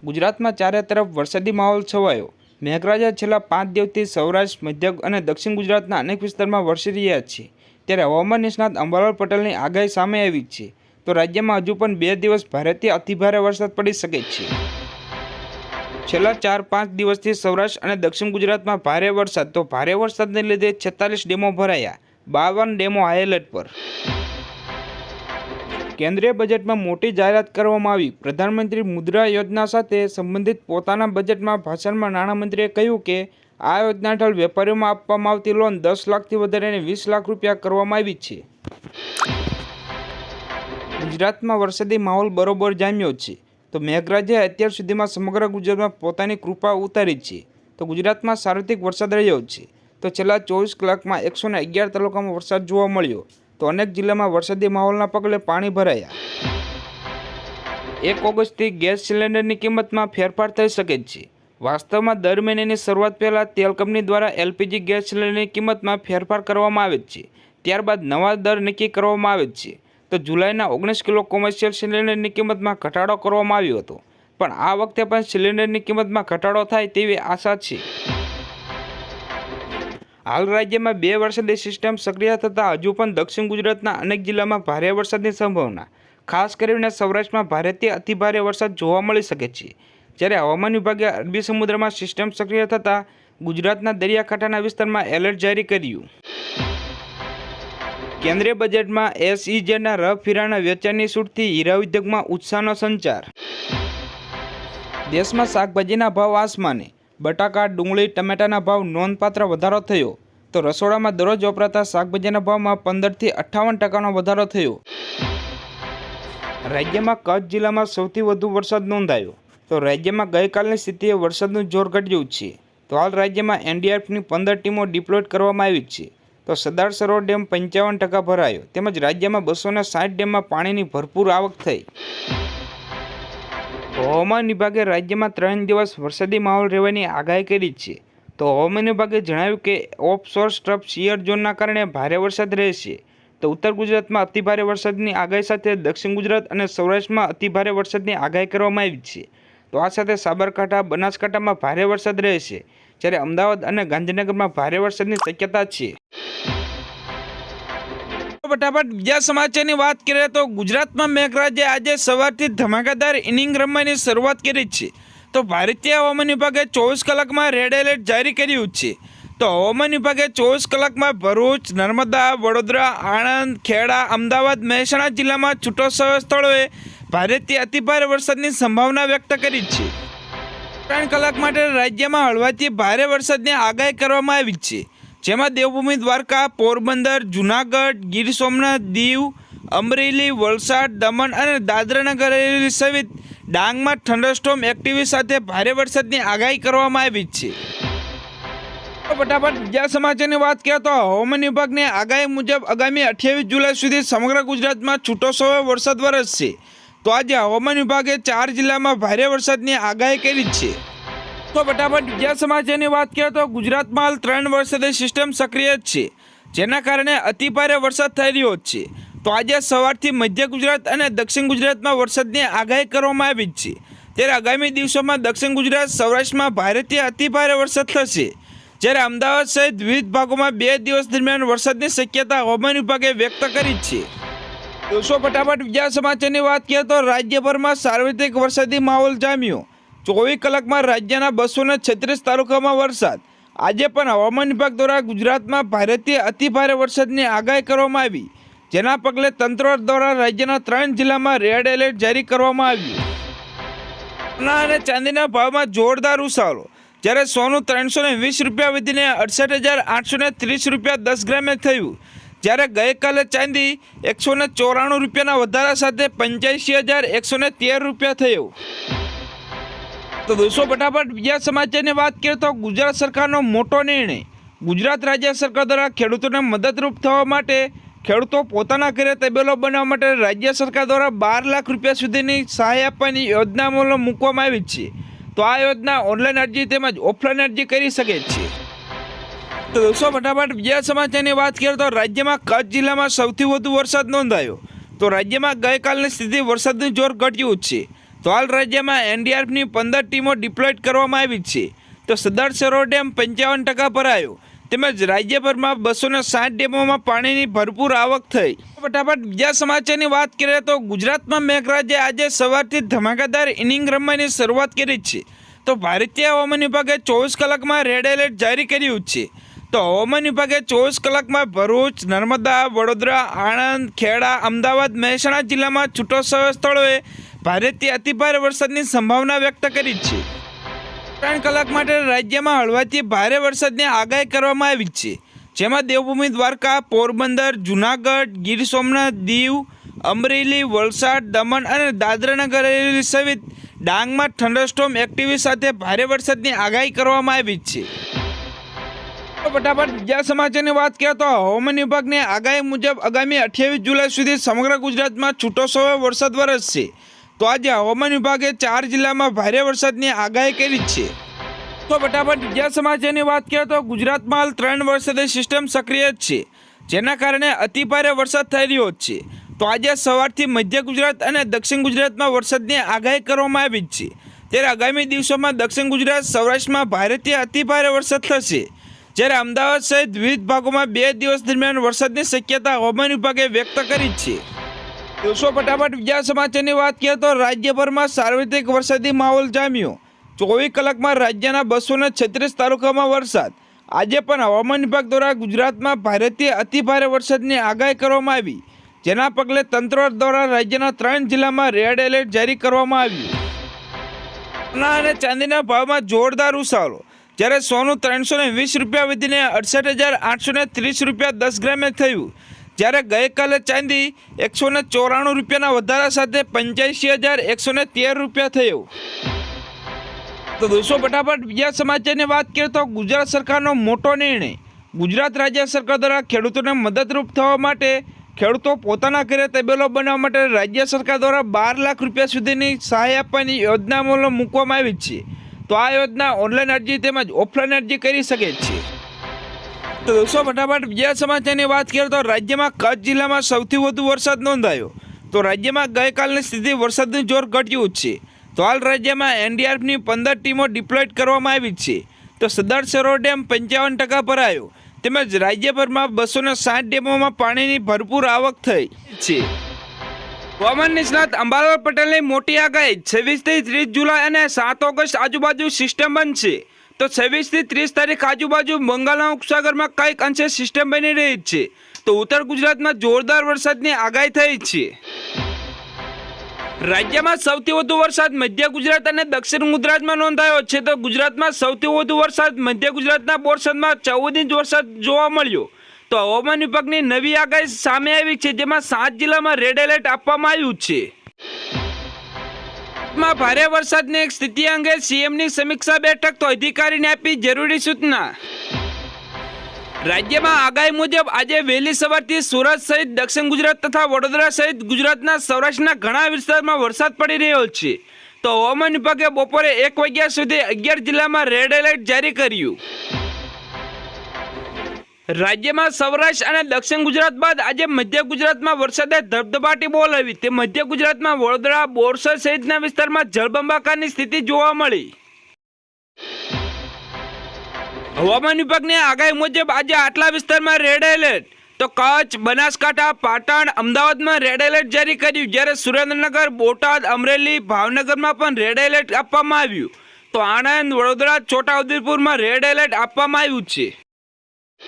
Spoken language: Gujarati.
ગુજરાતમાં ચારે તરફ વરસાદી માહોલ છવાયો। મેઘરાજા છેલ્લા 5 દિવસથી સૌરાષ્ટ્ર, મધ્ય અને દક્ષિણ ગુજરાતના અનેક વિસ્તારમાં વરસી રહ્યા છે। ત્યારે હવામાન નિષ્ણાત અંબાલાલ પટેલની આગાહી સામે આવી છે તો રાજ્યમાં હજુ પણ 2 દિવસ ભારેથી અતિભારે વરસાદ પડી શકે છે। છેલ્લા 4-5 દિવસથી સૌરાષ્ટ્ર અને દક્ષિણ ગુજરાતમાં ભારે વરસાદ તો ભારે વરસાદને લીધે 46 ડેમો ભરાયા, 52 ડેમો હાઈ એલર્ટ પર। કેન્દ્રીય બજેટમાં મોટી જાહેરાત કરવામાં આવી। પ્રધાનમંત્રી મુદ્રા યોજના સાથે સંબંધિત પોતાના બજેટમાં ભાષણમાં નાણામંત્રીએ કહ્યું કે આ યોજના હેઠળ વેપારીઓમાં આપવામાં આવતી લોન 10 લાખથી વધારીને 20 લાખ રૂપિયા કરવામાં આવી છે। ગુજરાતમાં વરસાદી માહોલ બરોબર જામ્યો છે તો મેઘરાજાએ અત્યાર સુધીમાં સમગ્ર ગુજરાતમાં પોતાની કૃપા ઉતારી છે। તો ગુજરાતમાં સાર્વત્રિક વરસાદ રહ્યો છે તો છેલ્લા 24 કલાકમાં 111 તાલુકામાં વરસાદ જોવા મળ્યો તો અનેક જિલ્લામાં વરસાદી માહોલના પગલે પાણી ભરાયા। 1 ઓગસ્ટથી ગેસ સિલિન્ડરની કિંમતમાં ફેરફાર થઈ શકે છે। વાસ્તવમાં દર મહિનાની શરૂઆત પહેલાં તેલ કંપની દ્વારા LPG ગેસ સિલિન્ડરની કિંમતમાં ફેરફાર કરવામાં આવે છે, ત્યારબાદ નવા દર નક્કી કરવામાં આવે છે। તો જુલાઈના 19 કિલો કોમર્શિયલ સિલિન્ડરની કિંમતમાં ઘટાડો કરવામાં આવ્યો હતો, પણ આ વખતે પણ સિલિન્ડરની કિંમતમાં ઘટાડો થાય તેવી આશા છે। હાલ રાજ્યમાં 2 વરસાદી સિસ્ટમ સક્રિય થતાં હજુ પણ દક્ષિણ ગુજરાતના અનેક જિલ્લામાં ભારે વરસાદની સંભાવના, ખાસ કરીને સૌરાષ્ટ્રમાં ભારેથી અતિભારે વરસાદ જોવા મળી શકે છે। જ્યારે હવામાન વિભાગે અરબી સમુદ્રમાં સિસ્ટમ સક્રિય થતાં ગુજરાતના દરિયાકાંઠાના વિસ્તારમાં એલર્ટ જારી કર્યું। કેન્દ્રીય બજેટમાં SEZના રફ હીરાના વેચાણની છૂટથી હીરા ઉદ્યોગમાં ઉત્સાહનો સંચાર। દેશમાં શાકભાજીના ભાવ આસમાને। બટાકા, ડુંગળી, ટમેટાના ભાવ નોંધપાત્ર વધારો થયો તો રસોડામાં દરરોજ વપરાતા શાકભાજીના ભાવમાં 15થી 58% વધારો થયો। રાજ્યમાં કચ્છ જિલ્લામાં સૌથી વધુ વરસાદ નોંધાયો તો રાજ્યમાં ગઈકાલની સ્થિતિએ વરસાદનું જોર ઘટ્યું છે। તો હાલ રાજ્યમાં NDRFની 15 ટીમો ડિપ્લોય કરવામાં આવી છે। તો સરદાર સરોવર ડેમ 55% ભરાયો તેમજ રાજ્યમાં 260 ડેમમાં પાણીની ભરપૂર આવક થઈ। હવામાન વિભાગે રાજ્યમાં 3 દિવસ વરસાદી માહોલ રહેવાની આગાહી કરી છે। તો હવામાન વિભાગે જણાવ્યું કે ઓફશોર ટ્રફ શિયર ઝોનના કારણે ભારે વરસાદ રહેશે। તો ઉત્તર ગુજરાતમાં અતિભારે વરસાદની આગાહી સાથે દક્ષિણ ગુજરાત અને સૌરાષ્ટ્રમાં અતિભારે વરસાદની આગાહી કરવામાં આવી છે। તો આ સાથે સાબરકાંઠા, બનાસકાંઠામાં ભારે વરસાદ રહેશે, જ્યારે અમદાવાદ અને ગાંધીનગરમાં ભારે વરસાદની શક્યતા છે। ફટાફટ બીજા સમાચારની વાત કરીએ તો ગુજરાતમાં મેઘરાજાએ આજે સવારથી ધમાકેદાર ઇનિંગ રમવાની શરૂઆત કરી છે। તો ભારતીય હવામાન વિભાગે 24 કલાકમાં રેડ એલર્ટ જારી કર્યું છે। તો હવામાન વિભાગે 24 કલાકમાં ભરૂચ, નર્મદા, વડોદરા, આણંદ, ખેડા, અમદાવાદ, મહેસાણા જિલ્લામાં છૂટાછવાયા સ્થળોએ ભારેથી અતિભારે વરસાદની સંભાવના વ્યક્ત કરી છે। 3 કલાક માટે રાજ્યમાં હળવાથી ભારે વરસાદની આગાહી કરવામાં આવી છે, જેમાં દેવભૂમિ દ્વારકા, પોરબંદર, જૂનાગઢ, ગીર સોમનાથ, દીવ, અમરેલી, વલસાડ, દમણ અને દાદરાનગર હવેલી સહિત ડાંગમાં થંડરસ્ટોર્મ એક્ટિવિટી સાથે ભારે વરસાદની આગાહી કરવામાં આવી છે। ફટાફટ બીજા સમાચારની વાત કરીએ તો હવામાન વિભાગની આગાહી મુજબ આગામી 28 જુલાઈ સુધી સમગ્ર ગુજરાતમાં છૂટોછવાયો વરસાદ વરસશે। તો આજે હવામાન વિભાગે 4 જિલ્લામાં ભારે વરસાદની આગાહી કરી છે। તો ફટાફટ બીજા સમાચારની વાત કરીએ તો ગુજરાતમાં હાલ 3 વરસાદી સિસ્ટમ સક્રિય છે, જેના કારણે અતિભારે વરસાદ થઈ રહ્યો છે। તો આજે સવારથી મધ્ય ગુજરાત અને દક્ષિણ ગુજરાતમાં વરસાદની આગાહી કરવામાં આવી છે, ત્યારે આગામી દિવસોમાં દક્ષિણ ગુજરાત, સૌરાષ્ટ્રમાં ભારેથી અતિભારે વરસાદ થશે, જ્યારે અમદાવાદ સહિત વિવિધ ભાગોમાં 2 દિવસ દરમિયાન વરસાદની શક્યતા હવામાન વિભાગે વ્યક્ત કરી છે। દોસ્તો ફટાફટ બીજા સમાચારની વાત કરીએ તો રાજ્યભરમાં સાર્વત્રિક વરસાદી માહોલ જામ્યો। 24 કલાકમાં રાજ્યના 236 તાલુકામાં વરસાદ। આજે પણ હવામાન વિભાગ દ્વારા ગુજરાતમાં ભારેથી અતિભારે વરસાદની આગાહી કરવામાં આવી, જેના પગલે તંત્ર દ્વારા રાજ્યના 3 જિલ્લામાં રેડ એલર્ટ જારી કરવામાં આવ્યું। સોના અને ચાંદીના ભાવમાં જોરદાર ઉછાળો, જ્યારે સોનું 320 રૂપિયા વધીને 68,830 રૂપિયા 10 ગ્રામે થયું, જ્યારે ગઈકાલે ચાંદી 194 રૂપિયાના વધારા સાથે 85,113 રૂપિયા થયો। તો દોસ્તો ફટાફટ બીજા સમાચારની વાત કરીએ તો ગુજરાત સરકારનો મોટો નિર્ણય। ગુજરાત રાજ્ય સરકાર દ્વારા ખેડૂતોને મદદરૂપ થવા માટે ખેડૂતો પોતાના ઘરે તબેલો બનાવવા માટે રાજ્ય સરકાર દ્વારા 12 લાખ રૂપિયા સુધીની સહાય આપવાની યોજના અમલમાં મૂકવામાં આવી છે। તો આ યોજના ઓનલાઈન અરજી તેમજ ઓફલાઈન અરજી કરી શકે છે। તો દોસ્તો ફટાફટ બીજા સમાચારની વાત કરીએ તો રાજ્યમાં કચ્છ જિલ્લામાં સૌથી વધુ વરસાદ નોંધાયો। તો રાજ્યમાં ગઈકાલની સ્થિતિ વરસાદનું જોર ઘટ્યું છે। તો હાલ રાજ્યમાં એનડીઆરએફની 15 ટીમો ડિપ્લોયડ કરવામાં આવી છે. તો સરદાર સરોવર ડેમ 55% ભરાયો તેમજ રાજ્યભરમાં 260 ડેમોમાં પાણીની ભરપૂર આવક થઈ. ફટાફટ બીજા સમાચારની વાત કરીએ તો ગુજરાતમાં મેઘરાજે આજે સવારથી ધમાકેદાર ઇનિંગ રમવાની શરૂઆત કરી છે. તો ભારતીય હવામાન વિભાગે 24 કલાકમાં રેડ એલર્ટ જારી કર્યું છે. તો હવામાન વિભાગે 24 કલાકમાં ભરૂચ, નર્મદા, વડોદરા, આણંદ, ખેડા, અમદાવાદ, મહેસાણા જિલ્લામાં છૂટાછવાયા સ્થળોએ ભારેથી અતિભારે વરસાદની સંભાવના વ્યક્ત કરી છે. 3 કલાક માટે રાજ્યમાં હળવાથી ભારે વરસાદની આગાહી કરવામાં આવી છે. જેમાં દેવભૂમિ દ્વારકા, પોરબંદર, જૂનાગઢ, ગીર સોમનાથ, દીવ, અમરેલી, વલસાડ, દમણ અને દાદરાનગર હવેલી સહિત ડાંગમાં થંડરસ્ટોર્મ એક્ટિવિટી સાથે ભારે વરસાદની આગાહી કરવામાં આવી છે. ફટાફટ બીજા સમાચારની વાત કરીએ તો હવામાન વિભાગની આગાહી મુજબ આગામી 28 જુલાઈ સુધી સમગ્ર ગુજરાતમાં છૂટોછવાયો વરસાદ વરસશે. તો આજે હવામાન વિભાગે 4 જિલ્લામાં ભારે વરસાદની આગાહી કરી છે. તો ફટાફટ બીજા સમાચારની વાત કરીએ તો ગુજરાતમાં હાલ 3 વરસાદી સિસ્ટમ સક્રિય છે, જેના કારણે અતિભારે વરસાદ થઈ રહ્યો છે. તો આજે સવારથી મધ્ય ગુજરાત અને દક્ષિણ ગુજરાતમાં વરસાદની આગાહી કરવામાં આવી છે. ત્યારે આગામી દિવસોમાં દક્ષિણ ગુજરાત, સૌરાષ્ટ્રમાં ભારેથી અતિભારે વરસાદ થશે. જ્યારે અમદાવાદ સહિત વિવિધ ભાગોમાં 2 દિવસ દરમિયાન વરસાદની શક્યતા હવામાન વિભાગે વ્યક્ત કરી છે. દોસ્તો ફટાફટ બીજા સમાચારની વાત કરીએ તો રાજ્યભરમાં સાર્વત્રિક વરસાદી માહોલ જામ્યો. 24 કલાકમાં રાજ્યના 236 તાલુકામાં વરસાદ. આજે પણ હવામાન વિભાગ દ્વારા ગુજરાતમાં ભારેથી અતિભારે વરસાદની આગાહી કરવામાં આવી, જેના પગલે તંત્ર દ્વારા રાજ્યના 3 જિલ્લામાં રેડ એલર્ટ જારી કરવામાં આવ્યું. સોના અને ચાંદીના ભાવમાં જોરદાર ઉછાળો. જ્યારે સોનું 320 રૂપિયા વધીને 68,830 રૂપિયા 10 ગ્રામે થયું. જ્યારે ગઈકાલે ચાંદી 194 રૂપિયાના વધારા સાથે 85,113 રૂપિયા થયો. તો દોસ્તો ફટાફટ બીજા સમાચારની વાત કરીએ તો ગુજરાત સરકારનો મોટો નિર્ણય. ગુજરાત રાજ્ય સરકાર દ્વારા ખેડૂતોને મદદરૂપ થવા માટે ખેડૂતો પોતાના ઘરે તબેલો બનાવવા માટે રાજ્ય સરકાર દ્વારા 12 લાખ રૂપિયા સુધીની સહાય આપવાની યોજના અમલમાં મૂકવામાં આવી છે. તો આ યોજના ઓનલાઈન અરજી તેમજ ઓફલાઈન અરજી કરી શકે છે. તો દોસ્તો ફટાફટ બીજા સમાચારની વાત કરીએ તો રાજ્યમાં કચ્છ જિલ્લામાં સૌથી વધુ વરસાદ નોંધાયો. તો રાજ્યમાં ગઈકાલની સ્થિતિ વરસાદનું જોર ઘટ્યું છે. તો હાલ રાજ્યમાં એનડીઆરએફની 15 ટીમો ડિપ્લોયડ કરવામાં આવી છે. તો સરદાર સરોવર ડેમ 55% ભરાયો તેમજ રાજ્યભરમાં 260 ડેમોમાં પાણીની ભરપૂર આવક થઈ છે. હવામાન નિષ્ણાત અંબાલાલ પટેલની મોટી આગાહી. 26 થી 30 જુલાઈ અને 7 ઓગસ્ટ આજુબાજુ સિસ્ટમ બનશે. તો 26 થી 30 તારીખ આજુબાજુ બંગાળના ઉપસાગરમાં કંઈક અંશે સિસ્ટમ બની રહી છે. તો ઉત્તર ગુજરાતમાં જોરદાર વરસાદની આગાહી થઈ છે. રાજ્યમાં સૌથી વધુ વરસાદ મધ્ય ગુજરાત અને દક્ષિણ ગુજરાતમાં નોંધાયો છે. તો ગુજરાતમાં સૌથી વધુ વરસાદ મધ્ય ગુજરાતના બોરસદમાં 14 ઇંચ વરસાદ જોવા મળ્યો. તો હવામાન વિભાગની નવી આગાહી સામે આવી છે, જેમાં 7 જિલ્લામાં રેડ એલર્ટ આપવામાં આવ્યું છે. ભારે વરસાદની સ્થિતિ અંગે સીએમની સમીક્ષા બેઠક. તો અધિકારીને આપી જરૂરી સૂચના. રાજ્યમાં આગાહી મુજબ આજે વહેલી સવારથી સુરત સહિત દક્ષિણ ગુજરાત તથા વડોદરા સહિત ગુજરાતના સૌરાષ્ટ્રના ઘણા વિસ્તારમાં વરસાદ પડી રહ્યો છે. તો હવામાન વિભાગે બપોરે 1 વાગ્યા સુધી 11 જિલ્લામાં રેડ એલર્ટ જારી કર્યું. રાજ્યમાં સૌરાષ્ટ્ર અને દક્ષિણ ગુજરાત બાદ આજે મધ્ય ગુજરાતમાં વરસાદે ધબધબાટી બોલાવી. તે મધ્ય ગુજરાતમાં વડોદરા, બોરસદ સહિતના વિસ્તારમાં જળબંબાકારની સ્થિતિ જોવા મળી. હવામાન વિભાગની આગાહી મુજબ આજે આટલા વિસ્તારમાં રેડ એલર્ટ. તો કચ્છ, બનાસકાંઠા, પાટણ, અમદાવાદમાં રેડ એલર્ટ જારી કર્યું. જ્યારે સુરેન્દ્રનગર, બોટાદ, અમરેલી, ભાવનગરમાં પણ રેડ એલર્ટ આપવામાં આવ્યું. તો આણંદ, વડોદરા, છોટાઉદેપુરમાં રેડ એલર્ટ આપવામાં આવ્યું છે.